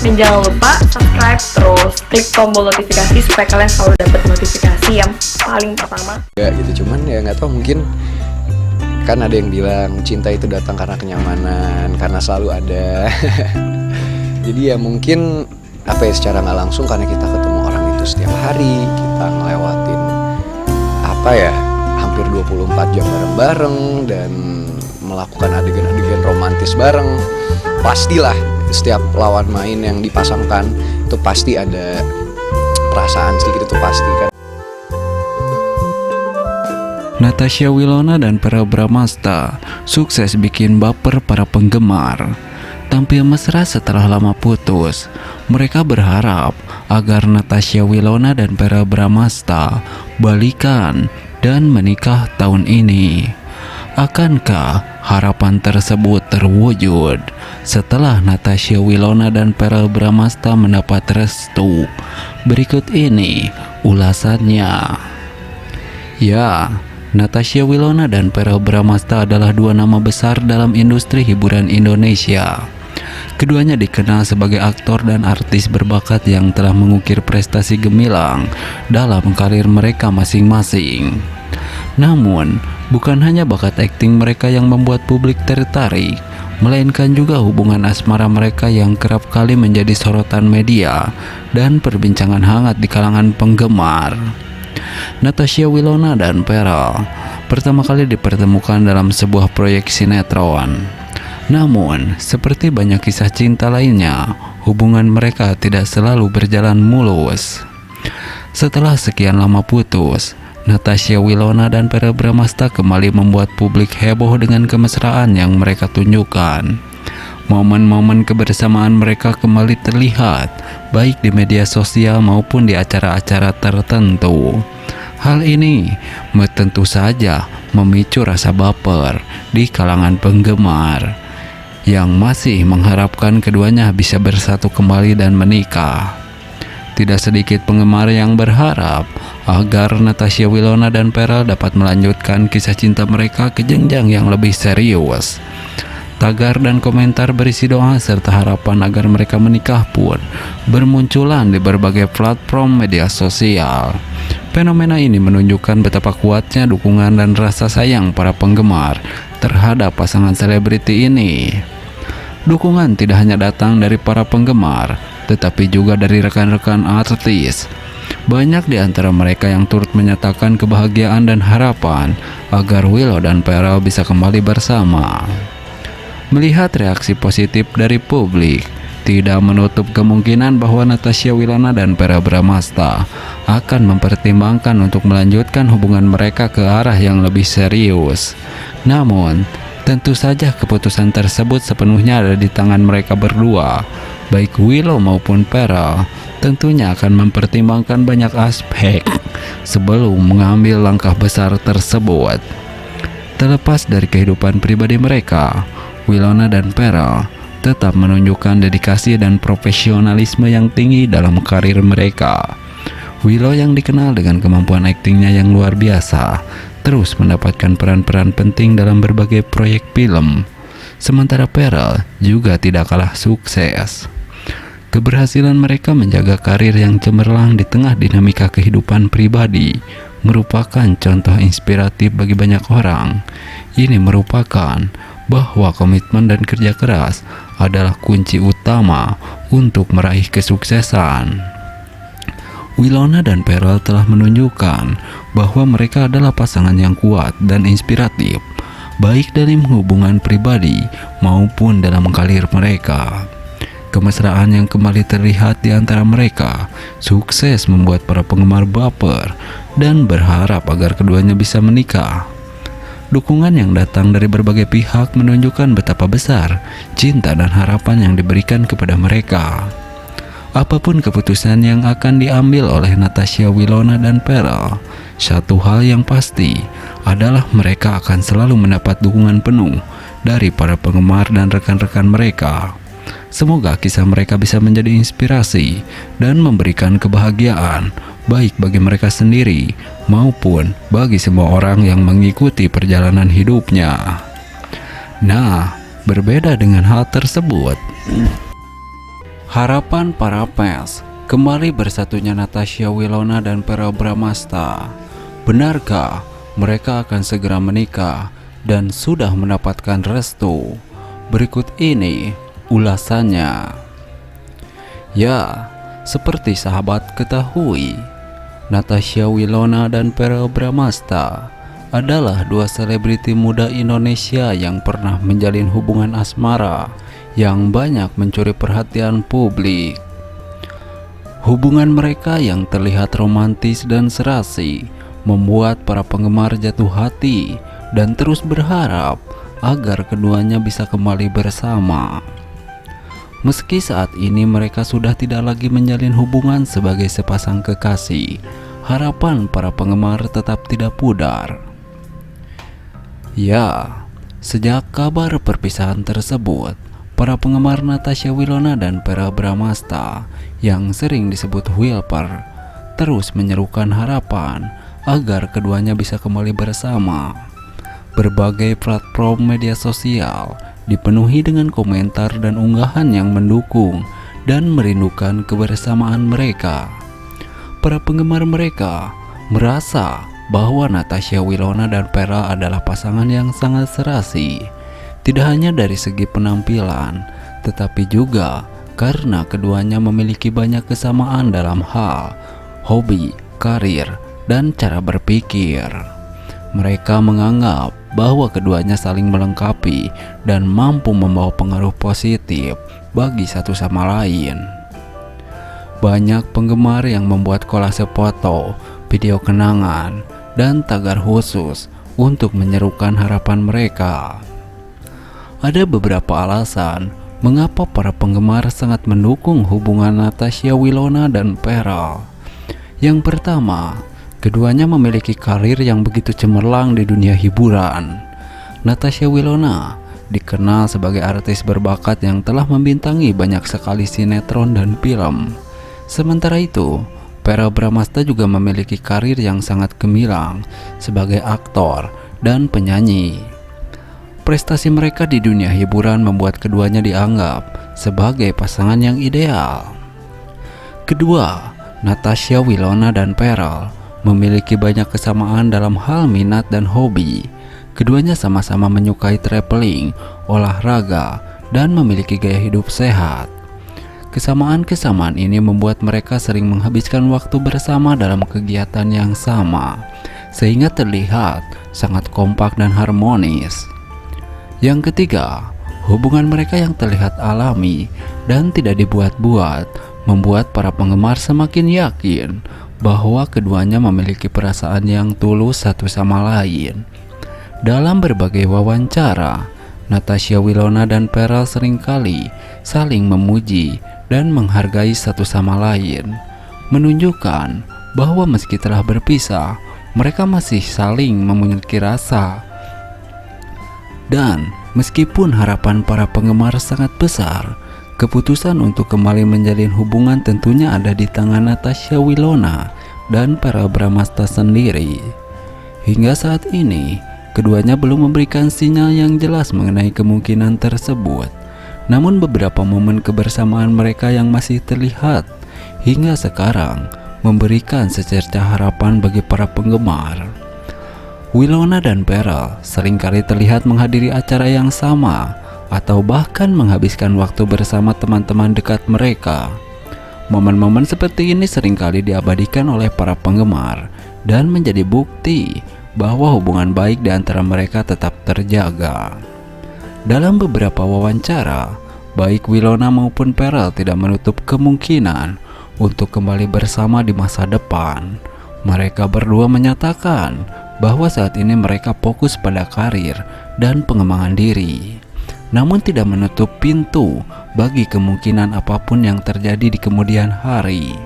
Dan jangan lupa subscribe, terus klik tombol notifikasi supaya kalian selalu dapat notifikasi yang paling pertama. Ya gitu, cuman ya nggak tahu, mungkin kan ada yang bilang cinta itu datang karena kenyamanan, karena selalu ada. Jadi ya mungkin apa ya, secara nggak langsung karena kita ketemu orang itu setiap hari, kita ngelewatin apa ya, hampir 24 jam bareng-bareng dan melakukan adegan-adegan romantis bareng. Pastilah setiap lawan main yang dipasangkan itu pasti ada perasaan sedikit, itu pasti kan. Natasha Wilona dan Verrell Bramasta sukses bikin baper para penggemar. Tampil mesra setelah lama putus, mereka berharap agar Natasha Wilona dan Verrell Bramasta balikan dan menikah tahun ini. Akankah harapan tersebut terwujud setelah Natasha Wilona dan Verrell Bramasta mendapat restu? Berikut ini ulasannya. Ya, Natasha Wilona dan Verrell Bramasta adalah dua nama besar dalam industri hiburan Indonesia. Keduanya dikenal sebagai aktor dan artis berbakat yang telah mengukir prestasi gemilang dalam karir mereka masing-masing. Namun, bukan hanya bakat akting mereka yang membuat publik tertarik, melainkan juga hubungan asmara mereka yang kerap kali menjadi sorotan media dan perbincangan hangat di kalangan penggemar. Natasha Wilona dan Verrell pertama kali dipertemukan dalam sebuah proyek sinetron. Namun, seperti banyak kisah cinta lainnya, hubungan mereka tidak selalu berjalan mulus. Setelah sekian lama putus, Natasha Wilona dan Verrell Bramasta kembali membuat publik heboh dengan kemesraan yang mereka tunjukkan. Momen-momen kebersamaan mereka kembali terlihat, baik di media sosial maupun di acara-acara tertentu. Hal ini tentu saja memicu rasa baper di kalangan penggemar yang masih mengharapkan keduanya bisa bersatu kembali dan menikah. Tidak sedikit penggemar yang berharap agar Natasha Wilona dan Verrell dapat melanjutkan kisah cinta mereka ke jenjang yang lebih serius. Tagar dan komentar berisi doa serta harapan agar mereka menikah pun bermunculan di berbagai platform media sosial. Fenomena ini menunjukkan betapa kuatnya dukungan dan rasa sayang para penggemar terhadap pasangan selebriti ini. Dukungan tidak hanya datang dari para penggemar, tetapi juga dari rekan-rekan artis. Banyak di antara mereka yang turut menyatakan kebahagiaan dan harapan agar Willow dan Verrell bisa kembali bersama. Melihat reaksi positif dari publik, tidak menutup kemungkinan bahwa Natasha Wilona dan Verrell Bramasta akan mempertimbangkan untuk melanjutkan hubungan mereka ke arah yang lebih serius. Namun, tentu saja keputusan tersebut sepenuhnya ada di tangan mereka berdua. Baik Willow maupun Verrell tentunya akan mempertimbangkan banyak aspek sebelum mengambil langkah besar tersebut. Terlepas dari kehidupan pribadi mereka, Wilona dan Verrell tetap menunjukkan dedikasi dan profesionalisme yang tinggi dalam karir mereka. Willow yang dikenal dengan kemampuan aktingnya yang luar biasa, terus mendapatkan peran-peran penting dalam berbagai proyek film. Sementara Verrell juga tidak kalah sukses. Keberhasilan mereka menjaga karir yang cemerlang di tengah dinamika kehidupan pribadi merupakan contoh inspiratif bagi banyak orang. Ini merupakan bahwa komitmen dan kerja keras adalah kunci utama untuk meraih kesuksesan. Wilona dan Verrell telah menunjukkan bahwa mereka adalah pasangan yang kuat dan inspiratif, baik dalam hubungan pribadi maupun dalam karir mereka. Kemesraan yang kembali terlihat di antara mereka sukses membuat para penggemar baper dan berharap agar keduanya bisa menikah. Dukungan yang datang dari berbagai pihak menunjukkan betapa besar cinta dan harapan yang diberikan kepada mereka. Apapun keputusan yang akan diambil oleh Natasha Wilona dan Verrell, satu hal yang pasti adalah mereka akan selalu mendapat dukungan penuh dari para penggemar dan rekan-rekan mereka. Semoga kisah mereka bisa menjadi inspirasi dan memberikan kebahagiaan baik bagi mereka sendiri maupun bagi semua orang yang mengikuti perjalanan hidupnya. Nah, berbeda dengan hal tersebut, Harapan para fans kembali bersatunya Natasha Wilona dan Verrell Bramasta. Benarkah mereka akan segera menikah dan sudah mendapatkan restu? Berikut ini ulasannya. Ya, seperti sahabat ketahui, Natasha Wilona dan Verrell Bramasta adalah dua selebriti muda Indonesia yang pernah menjalin hubungan asmara yang banyak mencuri perhatian publik. Hubungan mereka yang terlihat romantis dan serasi membuat para penggemar jatuh hati dan terus berharap agar keduanya bisa kembali bersama. Meski saat ini mereka sudah tidak lagi menjalin hubungan sebagai sepasang kekasih, harapan para penggemar tetap tidak pudar. Ya, sejak kabar perpisahan tersebut, para penggemar Natasha Wilona dan Verrell Bramasta yang sering disebut Wilper terus menyerukan harapan agar keduanya bisa kembali bersama. Berbagai platform media sosial dipenuhi dengan komentar dan unggahan yang mendukung dan merindukan kebersamaan mereka. Para penggemar mereka merasa bahwa Natasha Wilona dan Verrell adalah pasangan yang sangat serasi, tidak hanya dari segi penampilan, tetapi juga karena keduanya memiliki banyak kesamaan dalam hal hobi, karir, dan cara berpikir. Mereka menganggap bahwa keduanya saling melengkapi dan mampu membawa pengaruh positif bagi satu sama lain. Banyak penggemar yang membuat kolase foto, video kenangan, dan tagar khusus untuk menyerukan harapan mereka. Ada beberapa alasan mengapa para penggemar sangat mendukung hubungan Natasha Wilona dan Verrell. Yang pertama, keduanya memiliki karir yang begitu cemerlang di dunia hiburan. Natasha Wilona dikenal sebagai artis berbakat yang telah membintangi banyak sekali sinetron dan film. Sementara itu, Verrell Bramasta juga memiliki karir yang sangat gemilang sebagai aktor dan penyanyi. Prestasi mereka di dunia hiburan membuat keduanya dianggap sebagai pasangan yang ideal. Kedua, Natasha Wilona dan Verrell memiliki banyak kesamaan dalam hal minat dan hobi. Keduanya sama-sama menyukai traveling, olahraga, dan memiliki gaya hidup sehat. Kesamaan-kesamaan ini membuat mereka sering menghabiskan waktu bersama dalam kegiatan yang sama, sehingga terlihat sangat kompak dan harmonis. Yang ketiga, hubungan mereka yang terlihat alami dan tidak dibuat-buat membuat para penggemar semakin yakin bahwa keduanya memiliki perasaan yang tulus satu sama lain. Dalam berbagai wawancara, Natasha Wilona dan Verrell seringkali saling memuji dan menghargai satu sama lain, menunjukkan bahwa meski telah berpisah, mereka masih saling memiliki rasa. Dan meskipun harapan para penggemar sangat besar, keputusan untuk kembali menjalin hubungan tentunya ada di tangan Natasha Wilona dan Verrell Bramasta sendiri. Hingga saat ini, keduanya belum memberikan sinyal yang jelas mengenai kemungkinan tersebut. Namun beberapa momen kebersamaan mereka yang masih terlihat hingga sekarang memberikan secerca harapan bagi para penggemar. Wilona dan Verrell seringkali terlihat menghadiri acara yang sama atau bahkan menghabiskan waktu bersama teman-teman dekat mereka. Momen-momen seperti ini seringkali diabadikan oleh para penggemar dan menjadi bukti bahwa hubungan baik di antara mereka tetap terjaga. Dalam beberapa wawancara, baik Wilona maupun Verrell tidak menutup kemungkinan untuk kembali bersama di masa depan. Mereka berdua menyatakan bahwa saat ini mereka fokus pada karir dan pengembangan diri, namun tidak menutup pintu bagi kemungkinan apapun yang terjadi di kemudian hari.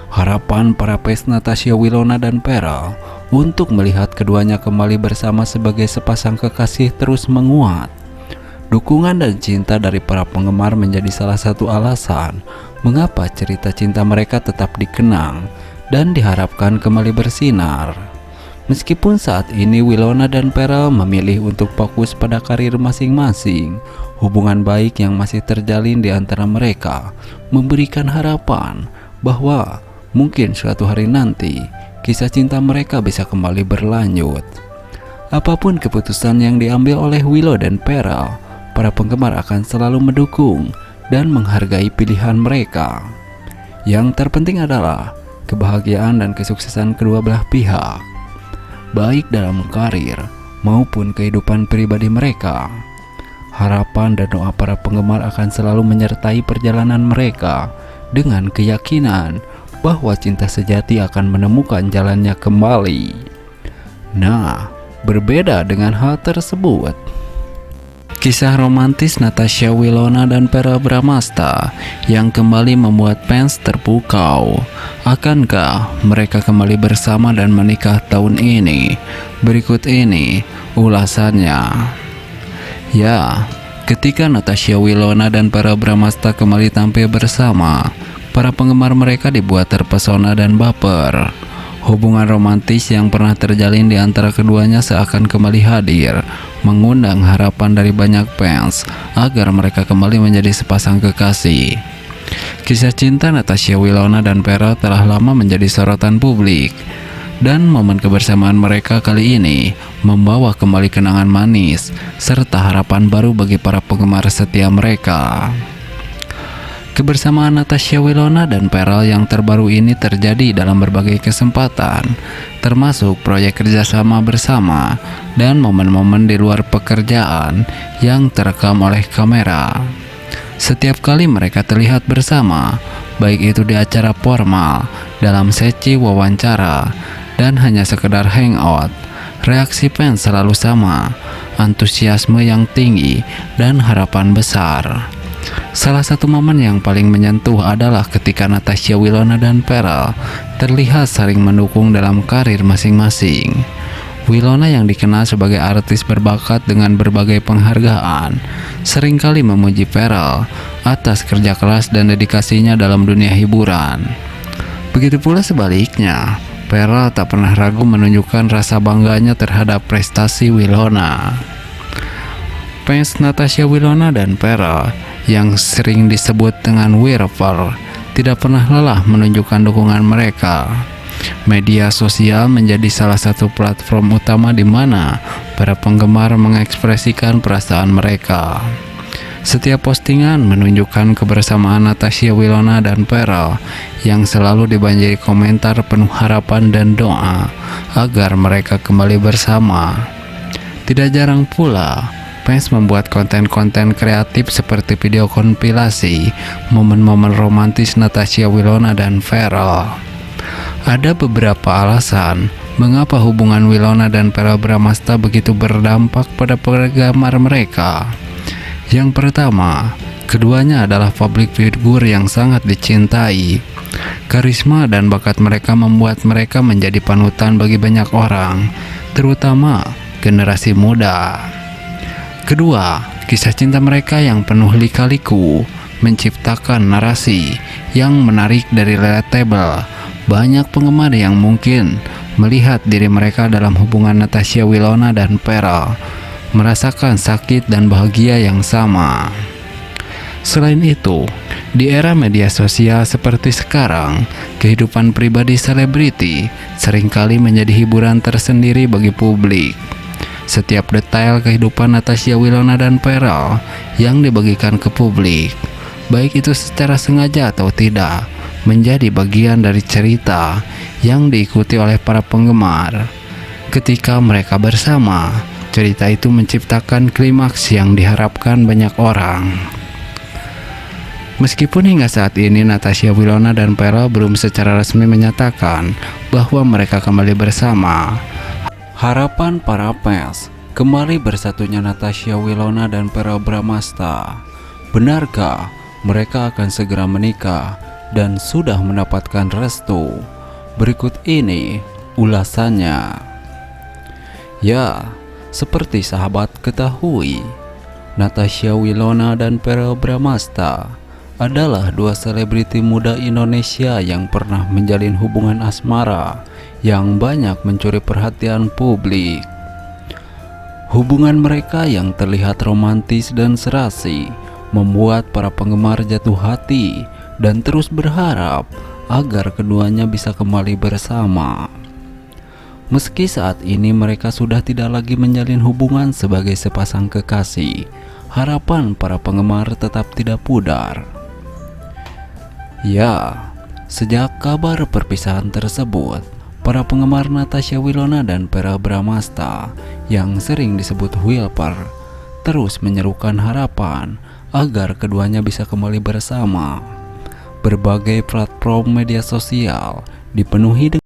Harapan para fans Natasha Wilona dan Verrell untuk melihat keduanya kembali bersama sebagai sepasang kekasih terus menguat. Dukungan dan cinta dari para penggemar menjadi salah satu alasan mengapa cerita cinta mereka tetap dikenang dan diharapkan kembali bersinar. Meskipun saat ini Winona dan Pearl memilih untuk fokus pada karir masing-masing, hubungan baik yang masih terjalin di antara mereka memberikan harapan bahwa mungkin suatu hari nanti kisah cinta mereka bisa kembali berlanjut. Apapun keputusan yang diambil oleh Willow dan Pearl, para penggemar akan selalu mendukung dan menghargai pilihan mereka. Yang terpenting adalah kebahagiaan dan kesuksesan kedua belah pihak, baik dalam karir maupun kehidupan pribadi mereka. Harapan dan doa para penggemar akan selalu menyertai perjalanan mereka dengan keyakinan bahwa cinta sejati akan menemukan jalannya kembali. Nah, berbeda dengan hal tersebut, kisah romantis Natasha Winona dan Verrell Bramasta yang kembali membuat fans terpukau. Akankah mereka kembali bersama dan menikah tahun ini? Berikut ini ulasannya. Ya, ketika Natasha Winona dan Verrell Bramasta kembali tampil bersama, para penggemar mereka dibuat terpesona dan baper. Hubungan romantis yang pernah terjalin di antara keduanya seakan kembali hadir, mengundang harapan dari banyak fans agar mereka kembali menjadi sepasang kekasih. Kisah cinta Natasha Winona dan Verrell telah lama menjadi sorotan publik, dan momen kebersamaan mereka kali ini membawa kembali kenangan manis serta harapan baru bagi para penggemar setia mereka. Kebersamaan Natasha Winona dan Verrell yang terbaru ini terjadi dalam berbagai kesempatan, termasuk proyek kerjasama bersama dan momen-momen di luar pekerjaan yang terekam oleh kamera. Setiap kali mereka terlihat bersama, baik itu di acara formal, dalam sesi wawancara, dan hanya sekedar hangout, reaksi fans selalu sama, antusiasme yang tinggi, dan harapan besar. Salah satu momen yang paling menyentuh adalah ketika Natasha Winona dan Verrell terlihat saling mendukung dalam karir masing-masing. Winona yang dikenal sebagai artis berbakat dengan berbagai penghargaan, seringkali memuji Verrell atas kerja keras dan dedikasinya dalam dunia hiburan. Begitu pula sebaliknya, Verrell tak pernah ragu menunjukkan rasa bangganya terhadap prestasi Winona. Fans Natasha Winona dan Verrell yang sering disebut dengan Wirper tidak pernah lelah menunjukkan dukungan mereka. Media sosial menjadi salah satu platform utama di mana para penggemar mengekspresikan perasaan mereka. Setiap postingan menunjukkan kebersamaan Natasha Winona dan Verrell yang selalu dibanjiri komentar penuh harapan dan doa agar mereka kembali bersama. Tidak jarang pula fans membuat konten-konten kreatif seperti video kompilasi momen-momen romantis Natasha Winona dan Verrell. Ada beberapa alasan mengapa hubungan Winona dan Verrell Bramasta begitu berdampak pada penggemar mereka. Yang pertama, keduanya adalah public figure yang sangat dicintai. Karisma dan bakat mereka membuat mereka menjadi panutan bagi banyak orang, terutama generasi muda. Kedua, kisah cinta mereka yang penuh lika-liku menciptakan narasi yang menarik dari relatable. Banyak penggemar yang mungkin melihat diri mereka dalam hubungan Natasha Winona dan Verrell, merasakan sakit dan bahagia yang sama. Selain itu, di era media sosial seperti sekarang, kehidupan pribadi selebriti seringkali menjadi hiburan tersendiri bagi publik. Setiap detail kehidupan Natasha Winona dan Verrell yang dibagikan ke publik, baik itu secara sengaja atau tidak, menjadi bagian dari cerita yang diikuti oleh para penggemar. Ketika mereka bersama, cerita itu menciptakan klimaks yang diharapkan banyak orang. Meskipun hingga saat ini Natasha Winona dan Verrell belum secara resmi menyatakan bahwa mereka kembali bersama, harapan para fans kembali bersatunya Natasha Winona dan Verrell Bramasta. Benarkah mereka akan segera menikah dan sudah mendapatkan restu? Berikut ini ulasannya. Ya, seperti sahabat ketahui, Natasha Winona dan Verrell Bramasta adalah dua selebriti muda Indonesia yang pernah menjalin hubungan asmara yang banyak mencuri perhatian publik. Hubungan mereka yang terlihat romantis dan serasi membuat para penggemar jatuh hati dan terus berharap agar keduanya bisa kembali bersama. Meski saat ini mereka sudah tidak lagi menjalin hubungan sebagai sepasang kekasih, harapan para penggemar tetap tidak pudar. Ya, sejak kabar perpisahan tersebut, para penggemar Natasha Wilona dan Verrell Bramasta yang sering disebut Wilper terus menyerukan harapan agar keduanya bisa kembali bersama. Berbagai platform media sosial dipenuhi dengan